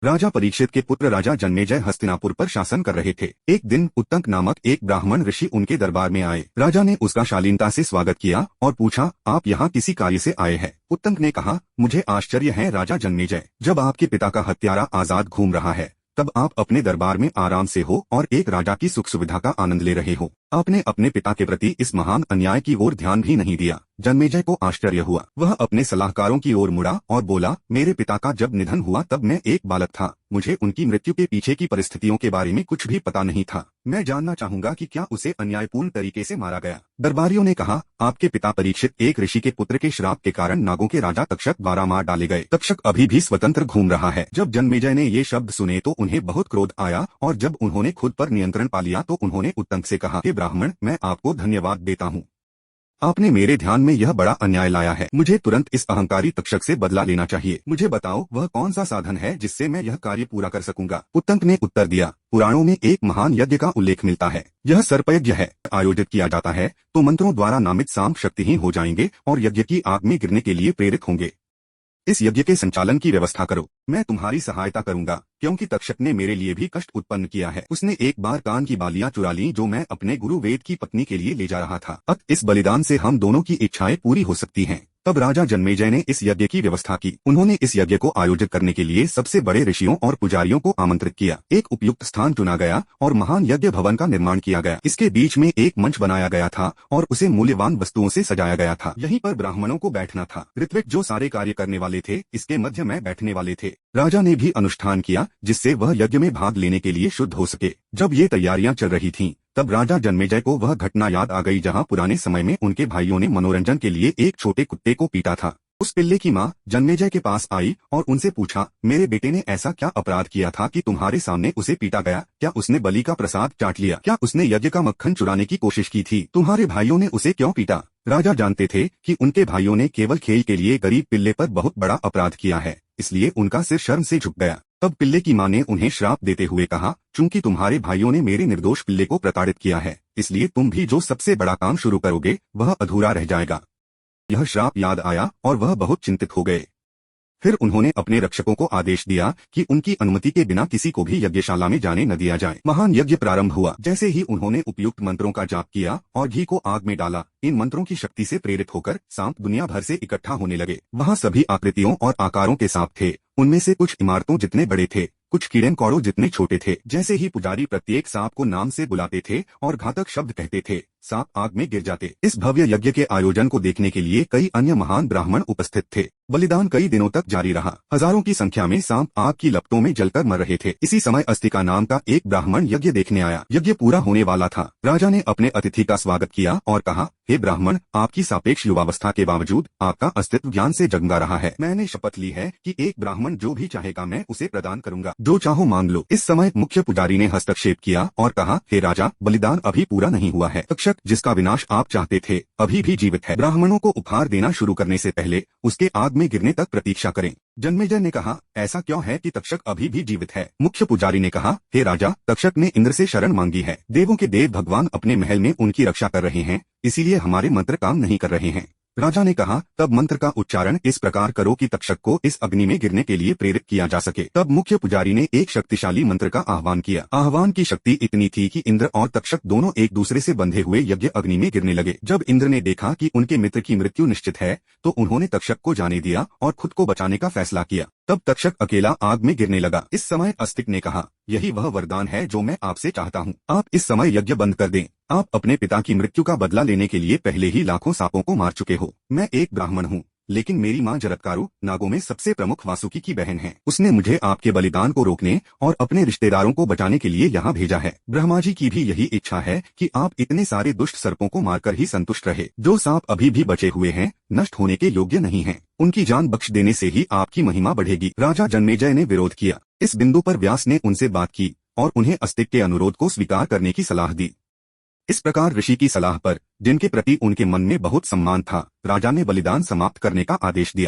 राजा परीक्षित के पुत्र राजा जन्मेजय हस्तिनापुर पर शासन कर रहे थे। एक दिन उत्तंक नामक एक ब्राह्मण ऋषि उनके दरबार में आए। राजा ने उसका शालीनता से स्वागत किया और पूछा, आप यहाँ किसी कार्य से आए हैं? उत्तंक ने कहा, मुझे आश्चर्य है राजा जन्मेजय, जब आपके पिता का हत्यारा आजाद घूम रहा है तब आप अपने दरबार में आराम से हो और एक राजा की सुख सुविधा का आनंद ले रहे हो। आपने अपने पिता के प्रति इस महान अन्याय की ओर ध्यान भी नहीं दिया। जन्मेजय को आश्चर्य हुआ। वह अपने सलाहकारों की ओर मुड़ा और बोला, मेरे पिता का जब निधन हुआ तब मैं एक बालक था। मुझे उनकी मृत्यु के पीछे की परिस्थितियों के बारे में कुछ भी पता नहीं था। मैं जानना चाहूंगा कि क्या उसे अन्यायपूर्ण तरीके से मारा गया। दरबारियों ने कहा, आपके पिता परीक्षित एक ऋषि के पुत्र के श्राप के कारण नागों के राजा तक्षक द्वारा मार डाले गए। तक्षक अभी भी स्वतंत्र घूम रहा है। जब जन्मेजय ने ये शब्द सुने तो उन्हें बहुत क्रोध आया और जब उन्होंने खुद पर नियंत्रण पा लिया तो उन्होंने उत्तंक से कहा, हे ब्राह्मण, मैं आपको धन्यवाद देता हूँ। आपने मेरे ध्यान में यह बड़ा अन्याय लाया है। मुझे तुरंत इस अहंकारी तक्षक से बदला लेना चाहिए। मुझे बताओ वह कौन सा साधन है जिससे मैं यह कार्य पूरा कर सकूंगा। उत्तंक ने उत्तर दिया, पुराणों में एक महान यज्ञ का उल्लेख मिलता है। यह सर्पयज्ञ है। आयोजित किया जाता है तो मंत्रों द्वारा नामित सांप शक्तिहीन हो जाएंगे और यज्ञ की आग में गिरने के लिए प्रेरित होंगे। इस यज्ञ के संचालन की व्यवस्था करो। मैं तुम्हारी सहायता करूंगा, क्योंकि तक्षक ने मेरे लिए भी कष्ट उत्पन्न किया है। उसने एक बार कान की बालियां चुरा ली जो मैं अपने गुरु वेद की पत्नी के लिए ले जा रहा था। अब इस बलिदान से हम दोनों की इच्छाएं पूरी हो सकती हैं। तब राजा जन्मेजय ने इस यज्ञ की व्यवस्था की। उन्होंने इस यज्ञ को आयोजित करने के लिए सबसे बड़े ऋषियों और पुजारियों को आमंत्रित किया। एक उपयुक्त स्थान चुना गया और महान यज्ञ भवन का निर्माण किया गया। इसके बीच में एक मंच बनाया गया था और उसे मूल्यवान वस्तुओं से सजाया गया था। यहीं पर ब्राह्मणों को बैठना था। ऋत्विक जो सारे कार्य करने वाले थे इसके मध्य में बैठने वाले थे। राजा ने भी अनुष्ठान किया जिससे वह यज्ञ में भाग लेने के लिए शुद्ध हो सके। जब ये तैयारियां चल रही थीं, तब राजा जन्मेजय को वह घटना याद आ गई जहां पुराने समय में उनके भाइयों ने मनोरंजन के लिए एक छोटे कुत्ते को पीटा था। उस पिल्ले की माँ जन्मेजय के पास आई और उनसे पूछा, मेरे बेटे ने ऐसा क्या अपराध किया था कि तुम्हारे सामने उसे पीटा गया? क्या उसने बलि का प्रसाद चाट लिया? क्या उसने यज्ञ का मक्खन चुराने की कोशिश की थी? तुम्हारे भाइयों ने उसे क्यों पीटा? राजा जानते थे कि उनके भाइयों ने केवल खेल के लिए गरीब पिल्ले पर बहुत बड़ा अपराध किया है, इसलिए उनका सिर शर्म से झुक गया। तब पिल्ले की माँ ने उन्हें श्राप देते हुए कहा, चूंकि तुम्हारे भाइयों ने मेरे निर्दोष पिल्ले को प्रताड़ित किया है, इसलिए तुम भी जो सबसे बड़ा काम शुरू करोगे वह अधूरा रह जाएगा। यह श्राप याद आया और वह बहुत चिंतित हो गए। फिर उन्होंने अपने रक्षकों को आदेश दिया कि उनकी अनुमति के बिना किसी को भी यज्ञशाला में जाने न दिया जाए। महान यज्ञ प्रारंभ हुआ। जैसे ही उन्होंने उपयुक्त मंत्रों का जाप किया और घी को आग में डाला, इन मंत्रों की शक्ति से प्रेरित होकर सांप दुनिया भर से इकट्ठा होने लगे। वहाँ सभी आकृतियों और आकारों के सांप थे। उनमें से कुछ इमारतों जितने बड़े थे, कुछ कीड़े मकोड़ों जितने छोटे थे। जैसे ही पुजारी प्रत्येक सांप को नाम से बुलाते थे और घातक शब्द कहते थे, सांप आग में गिर जाते। इस भव्य यज्ञ के आयोजन को देखने के लिए कई अन्य महान ब्राह्मण उपस्थित थे। बलिदान कई दिनों तक जारी रहा। हजारों की संख्या में सांप आग की लपटों में जलकर मर रहे थे। इसी समय अस्तिका नाम का एक ब्राह्मण यज्ञ देखने आया। यज्ञ पूरा होने वाला था। राजा ने अपने अतिथि का स्वागत किया और कहा, हे ब्राह्मण, आपकी सापेक्ष युवावस्था के बावजूद आपका अस्तित्व ज्ञान से जगमगा रहा है। मैंने शपथ ली है कि एक ब्राह्मण जो भी चाहेगा मैं उसे प्रदान करूंगा। जो चाहो मांग लो। इस समय मुख्य पुजारी ने हस्तक्षेप किया और कहा, हे राजा, बलिदान अभी पूरा नहीं हुआ है। तक्षक जिसका विनाश आप चाहते थे अभी भी जीवित है। ब्राह्मणों को उपहार देना शुरू करने से पहले उसके आग में गिरने तक प्रतीक्षा करें। जन्मेजय ने कहा, ऐसा क्यों है कि तक्षक अभी भी जीवित है? मुख्य पुजारी ने कहा, हे राजा, तक्षक ने इंद्र से शरण मांगी है। देवों के देव भगवान अपने महल में उनकी रक्षा कर रहे हैं, इसीलिए हमारे मंत्र काम नहीं कर रहे हैं। राजा ने कहा, तब मंत्र का उच्चारण इस प्रकार करो कि तक्षक को इस अग्नि में गिरने के लिए प्रेरित किया जा सके। तब मुख्य पुजारी ने एक शक्तिशाली मंत्र का आह्वान किया। आह्वान की शक्ति इतनी थी कि इंद्र और तक्षक दोनों एक दूसरे से बंधे हुए यज्ञ अग्नि में गिरने लगे। जब इंद्र ने देखा कि उनके मित्र की मृत्यु निश्चित है तो उन्होंने तक्षक को जाने दिया और खुद को बचाने का फैसला किया। तब तक्षक अकेला आग में गिरने लगा। इस समय अस्तिक ने कहा, यही वह वरदान है जो मैं आपसे चाहता हूँ। आप इस समय यज्ञ बंद कर दें। आप अपने पिता की मृत्यु का बदला लेने के लिए पहले ही लाखों सांपों को मार चुके हो। मैं एक ब्राह्मण हूँ, लेकिन मेरी माँ जरत्कारु नागों में सबसे प्रमुख वासुकी की बहन है। उसने मुझे आपके बलिदान को रोकने और अपने रिश्तेदारों को बचाने के लिए यहाँ भेजा है। ब्रह्मा जी की भी यही इच्छा है कि आप इतने सारे दुष्ट सर्पों को मारकर ही संतुष्ट रहे। जो सांप अभी भी बचे हुए हैं नष्ट होने के योग्य नहीं हैं। उनकी जान बख्श देने से ही आपकी महिमा बढ़ेगी। राजा जन्मेजय ने विरोध किया। इस बिंदु पर व्यास ने उनसे बात की और उन्हें अस्तिक के अनुरोध को स्वीकार करने की सलाह दी। इस प्रकार ऋषि की सलाह पर, जिनके प्रति उनके मन में बहुत सम्मान था, राजा ने बलिदान समाप्त करने का आदेश दिया।